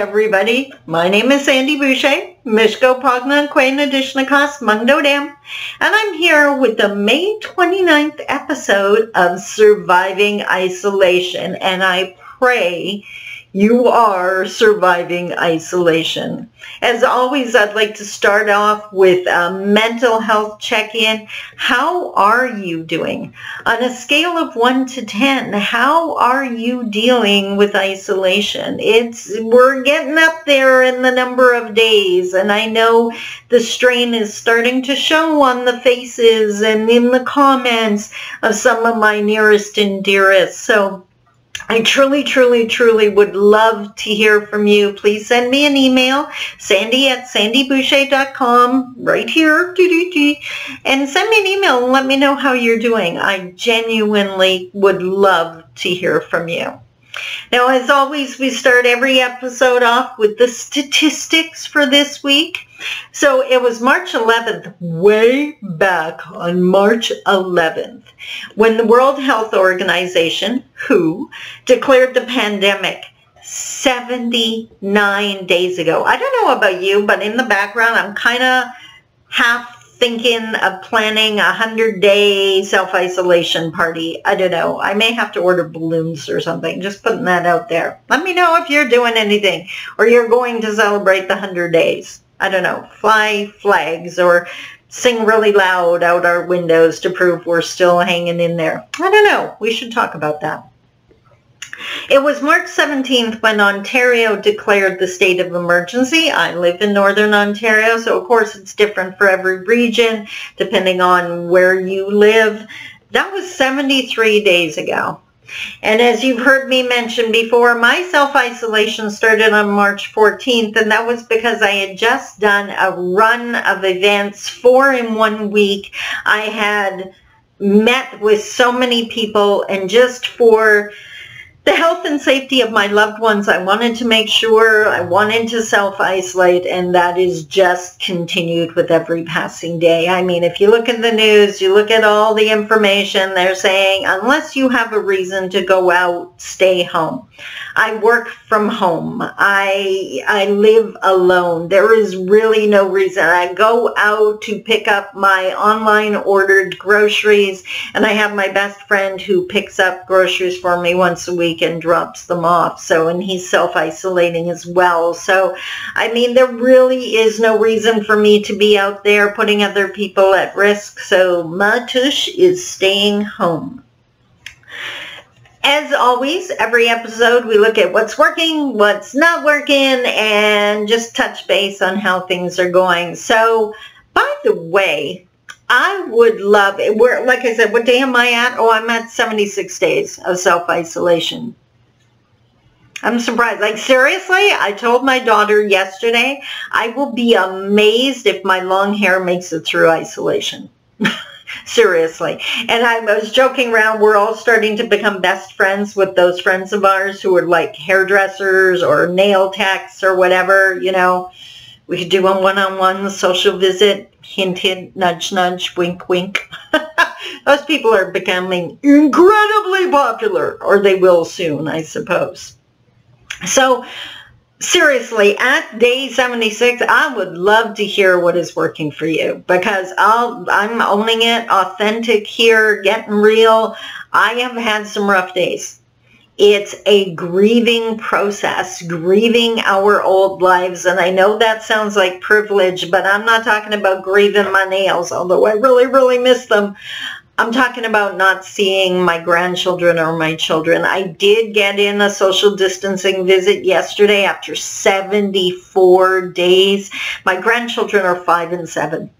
Everybody, my name is Sandi Boucher, Mishko Pogna Quain Adishnakas Mungdodam, and I'm here with the May 29th episode of Surviving Isolation, and I pray you are surviving isolation. As always, I'd like to start off with a mental health check-in. How are you doing? On a scale of 1 to 10, how are you dealing with isolation? We're getting up there in the number of days, and I know the strain is starting to show on the faces and in the comments of some of my nearest and dearest. So I truly would love to hear from you. Please send me an email, sandy@sandyboucher.com, right here, and send me an email and let me know how you're doing. I genuinely would love to hear from you. Now, as always, we start every episode off with the statistics for this week. So it was March 11th, way back on March 11th, when the World Health Organization, WHO, declared the pandemic 79 days ago. I don't know about you, but in the background, I'm kind of half thinking of planning a 100-day self-isolation party. I don't know. I may have to order balloons or something. Just putting that out there. Let me know if you're doing anything or you're going to celebrate the 100 days. I don't know. Fly flags or sing really loud out our windows to prove we're still hanging in there. I don't know. We should talk about that. It was March 17th when Ontario declared the state of emergency. I live in Northern Ontario, so of course it's different for every region, depending on where you live. That was 73 days ago. And as you've heard me mention before, my self-isolation started on March 14th, and that was because I had just done a run of events, 4 in 1 week. I had met with so many people, and just for the health and safety of my loved ones, I wanted to make sure, I wanted to self-isolate, and that is just continued with every passing day. I mean, if you look at the news, you look at all the information, they're saying, unless you have a reason to go out, stay home. I work from home. I live alone. There is really no reason. I go out to pick up my online ordered groceries, and I have my best friend who picks up groceries for me once a week and drops them off. So, and he's self-isolating as well. So, I mean, there really is no reason for me to be out there putting other people at risk. So, my tush is staying home. As always, every episode we look at what's working, what's not working, and just touch base on how things are going. So, by the way, I would love it. Like I said, what day am I at? Oh, I'm at 76 days of self-isolation. I'm surprised. Like, seriously, I told my daughter yesterday, I will be amazed if my long hair makes it through isolation. Seriously. And I was joking around, we're all starting to become best friends with those friends of ours who are like hairdressers or nail techs or whatever, you know. We could do a one-on-one social visit, hint, hint, nudge, nudge, wink, wink. Those people are becoming incredibly popular, or they will soon, I suppose. So, seriously, at day 76, I would love to hear what is working for you, because I'm owning it, authentic here, getting real. I have had some rough days. It's a grieving process, grieving our old lives. And I know that sounds like privilege, but I'm not talking about grieving my nails, although I really miss them. I'm talking about not seeing my grandchildren or my children. I did get in a social distancing visit yesterday after 74 days. My grandchildren are 5 and 7.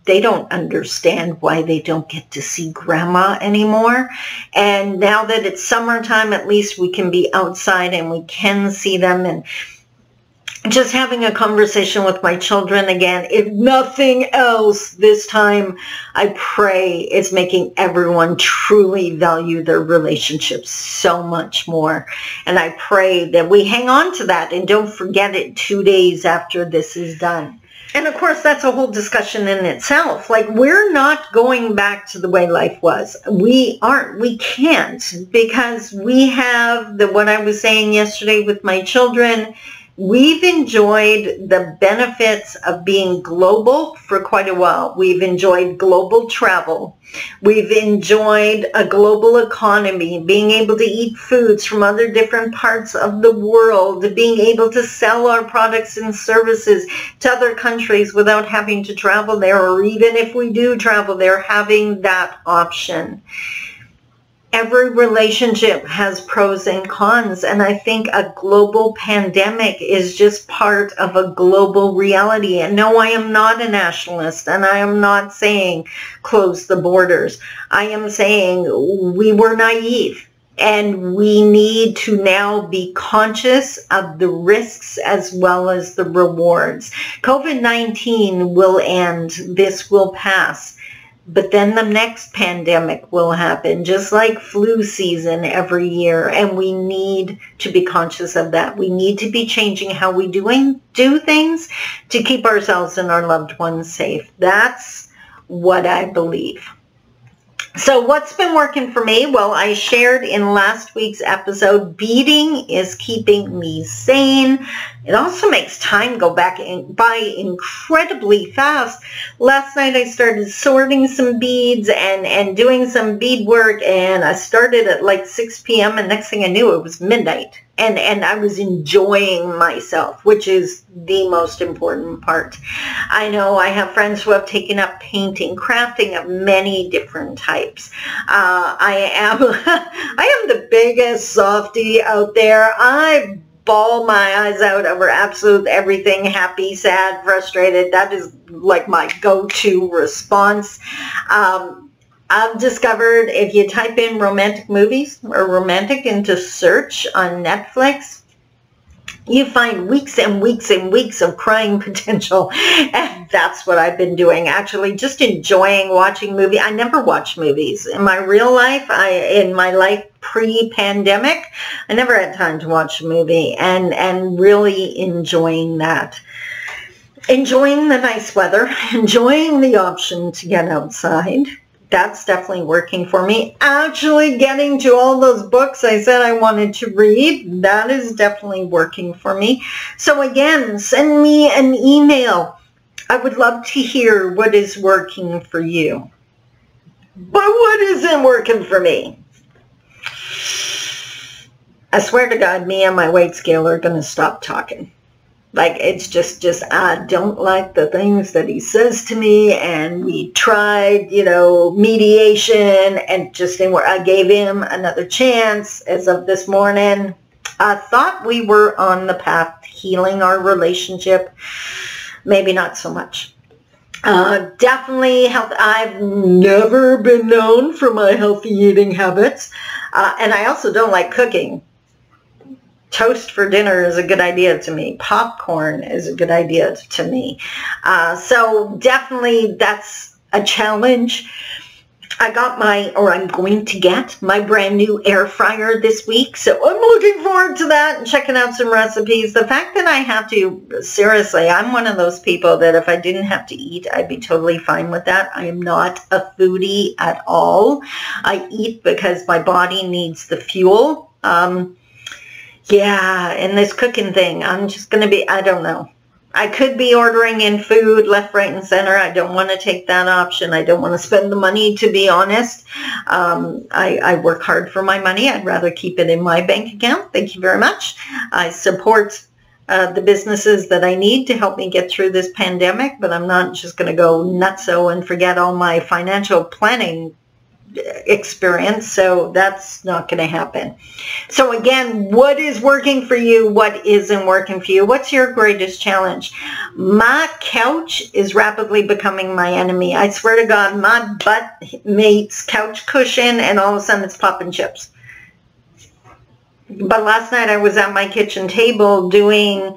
They don't understand why they don't get to see grandma anymore. And now that it's summertime, at least we can be outside and we can see them. And just having a conversation with my children again, if nothing else this time, I pray it's making everyone truly value their relationships so much more. And I pray that we hang on to that and don't forget it 2 days after this is done. And of course, that's a whole discussion in itself. Like, we're not going back to the way life was. We aren't. We can't, because we have what I was saying yesterday with my children. We've enjoyed the benefits of being global for quite a while. We've enjoyed global travel. We've enjoyed a global economy, being able to eat foods from other different parts of the world, being able to sell our products and services to other countries without having to travel there, or even if we do travel there, having that option. Every relationship has pros and cons, and I think a global pandemic is just part of a global reality. And no, I am not a nationalist, and I am not saying close the borders. I am saying we were naive, and we need to now be conscious of the risks as well as the rewards. COVID-19 will end. This will pass. But then the next pandemic will happen, just like flu season every year, and we need to be conscious of that. We need to be changing how we do things to keep ourselves and our loved ones safe. That's what I believe. So what's been working for me? Well, I shared in last week's episode, beading is keeping me sane. It also makes time go by incredibly fast. Last night I started sorting some beads and doing some bead work, and I started at like 6 p.m. and next thing I knew it was midnight. And I was enjoying myself, which is the most important part. I know I have friends who have taken up painting, crafting of many different types. I am the biggest softie out there. I bawl my eyes out over absolute everything, happy, sad, frustrated. That is like my go-to response. I've discovered if you type in romantic movies or romantic into search on Netflix, you find weeks and weeks and weeks of crying potential. And that's what I've been doing, actually, just enjoying watching movies. I never watched movies. In my real life, in my life pre-pandemic, I never had time to watch a movie, and really enjoying that. Enjoying the nice weather, enjoying the option to get outside. That's definitely working for me. Actually getting to all those books I said I wanted to read, that is definitely working for me. So again, send me an email. I would love to hear what is working for you. But what isn't working for me? I swear to God, me and my weight scale are going to stop talking. Like, it's just I don't like the things that he says to me, and we tried, mediation, and just didn't work. I gave him another chance as of this morning. I thought we were on the path to healing our relationship. Maybe not so much. Definitely health. I've never been known for my healthy eating habits, and I also don't like cooking. Toast for dinner is a good idea to me. Popcorn is a good idea to me. So definitely that's a challenge. I'm going to get my brand new air fryer this week. So I'm looking forward to that and checking out some recipes. The fact that I have to, seriously, I'm one of those people that if I didn't have to eat, I'd be totally fine with that. I am not a foodie at all. I eat because my body needs the fuel. Yeah, and this cooking thing, I'm just going to be, I don't know. I could be ordering in food left, right, and center. I don't want to take that option. I don't want to spend the money, to be honest. I work hard for my money. I'd rather keep it in my bank account. Thank you very much. I support the businesses that I need to help me get through this pandemic, but I'm not just going to go nutso and forget all my financial planning experience, so that's not going to happen. So again, what is working for you? What isn't working for you? What's your greatest challenge? My couch is rapidly becoming my enemy. I swear to God, my butt meets couch cushion and all of a sudden it's popping chips. But last night I was at my kitchen table doing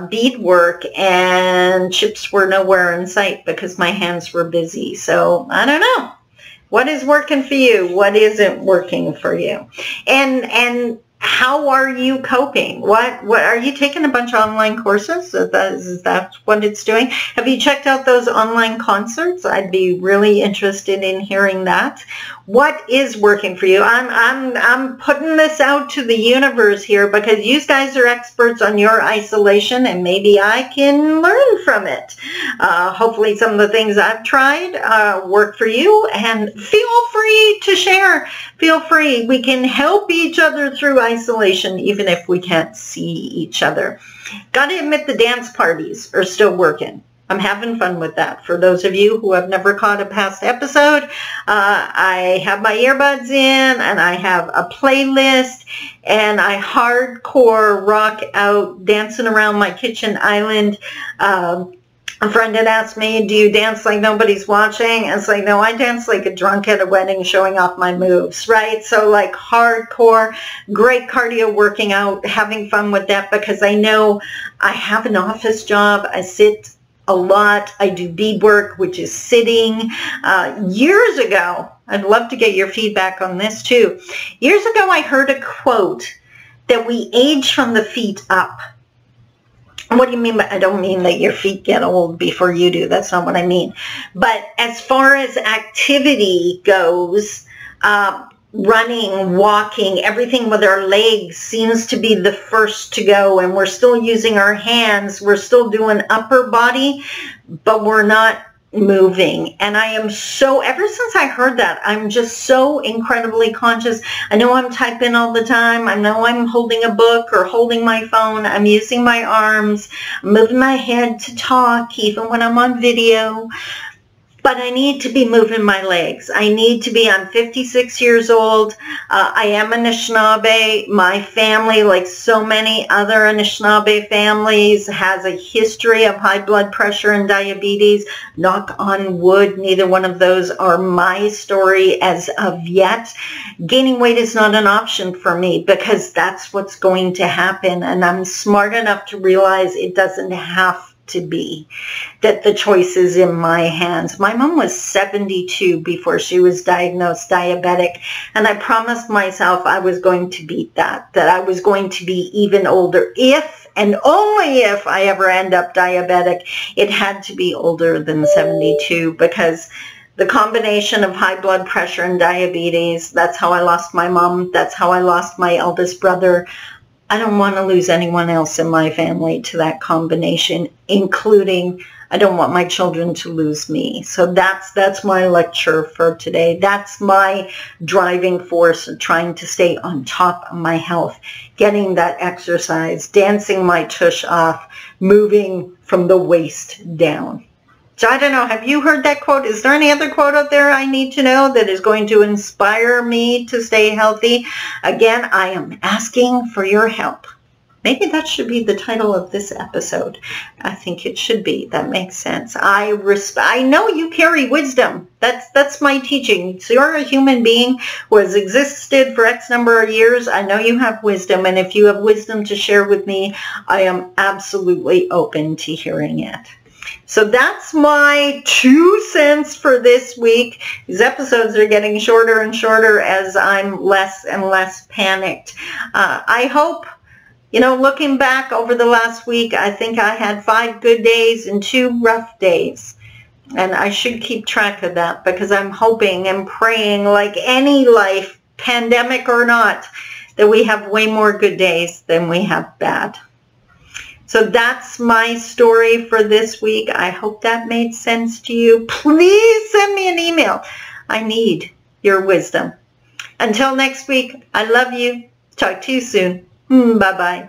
bead work and chips were nowhere in sight because my hands were busy. So I don't know. What is working for you? What isn't working for you? And how are you coping? What are you taking a bunch of online courses? Is that what it's doing? Have you checked out those online concerts? I'd be really interested in hearing that. What is working for you? I'm putting this out to the universe here because you guys are experts on your isolation, and maybe I can learn from it. Hopefully some of the things I've tried work for you, and feel free to share. Feel free. We can help each other through isolation even if we can't see each other. Gotta admit, the dance parties are still working. I'm having fun with that. For those of you who have never caught a past episode, I have my earbuds in and I have a playlist, and I hardcore rock out dancing around my kitchen island. A friend had asked me, do you dance like nobody's watching? And it's like, no, I dance like a drunk at a wedding showing off my moves, right? So like hardcore, great cardio working out, having fun with that, because I know I have an office job. I sit a lot. I do beadwork, which is sitting. Years ago, I'd love to get your feedback on this too. Years ago, I heard a quote that we age from the feet up. What do you mean by, I don't mean that your feet get old before you do. That's not what I mean. But as far as activity goes, running, walking, everything with our legs seems to be the first to go, and we're still using our hands. We're still doing upper body, but we're not moving. And I am so, ever since I heard that, I'm just so incredibly conscious. I know I'm typing all the time. I know I'm holding a book or holding my phone. I'm using my arms, moving my head to talk, even when I'm on video. But I need to be moving my legs. I need to be, I'm 56 years old. I am Anishinaabe. My family, like so many other Anishinaabe families, has a history of high blood pressure and diabetes. Knock on wood, neither one of those are my story as of yet. Gaining weight is not an option for me because that's what's going to happen. And I'm smart enough to realize it doesn't have to be, that the choice is in my hands. My mom was 72 before she was diagnosed diabetic, and I promised myself I was going to beat that I was going to be even older. If and only if I ever end up diabetic, it had to be older than 72, because the combination of high blood pressure and diabetes, that's how I lost my mom, that's how I lost my eldest brother. I don't want to lose anyone else in my family to that combination, including I don't want my children to lose me. So that's my lecture for today. That's my driving force of trying to stay on top of my health, getting that exercise, dancing my tush off, moving from the waist down. So I don't know, have you heard that quote? Is there any other quote out there I need to know that is going to inspire me to stay healthy? Again, I am asking for your help. Maybe that should be the title of this episode. I think it should be. That makes sense. I know you carry wisdom. That's my teaching. So you're a human being who has existed for X number of years. I know you have wisdom, and if you have wisdom to share with me, I am absolutely open to hearing it. So that's my 2 cents for this week. These episodes are getting shorter and shorter as I'm less and less panicked. I hope, looking back over the last week, I think I had 5 good days and 2 rough days. And I should keep track of that, because I'm hoping and praying, like any life, pandemic or not, that we have way more good days than we have bad. So that's my story for this week. I hope that made sense to you. Please send me an email. I need your wisdom. Until next week, I love you. Talk to you soon. Bye-bye.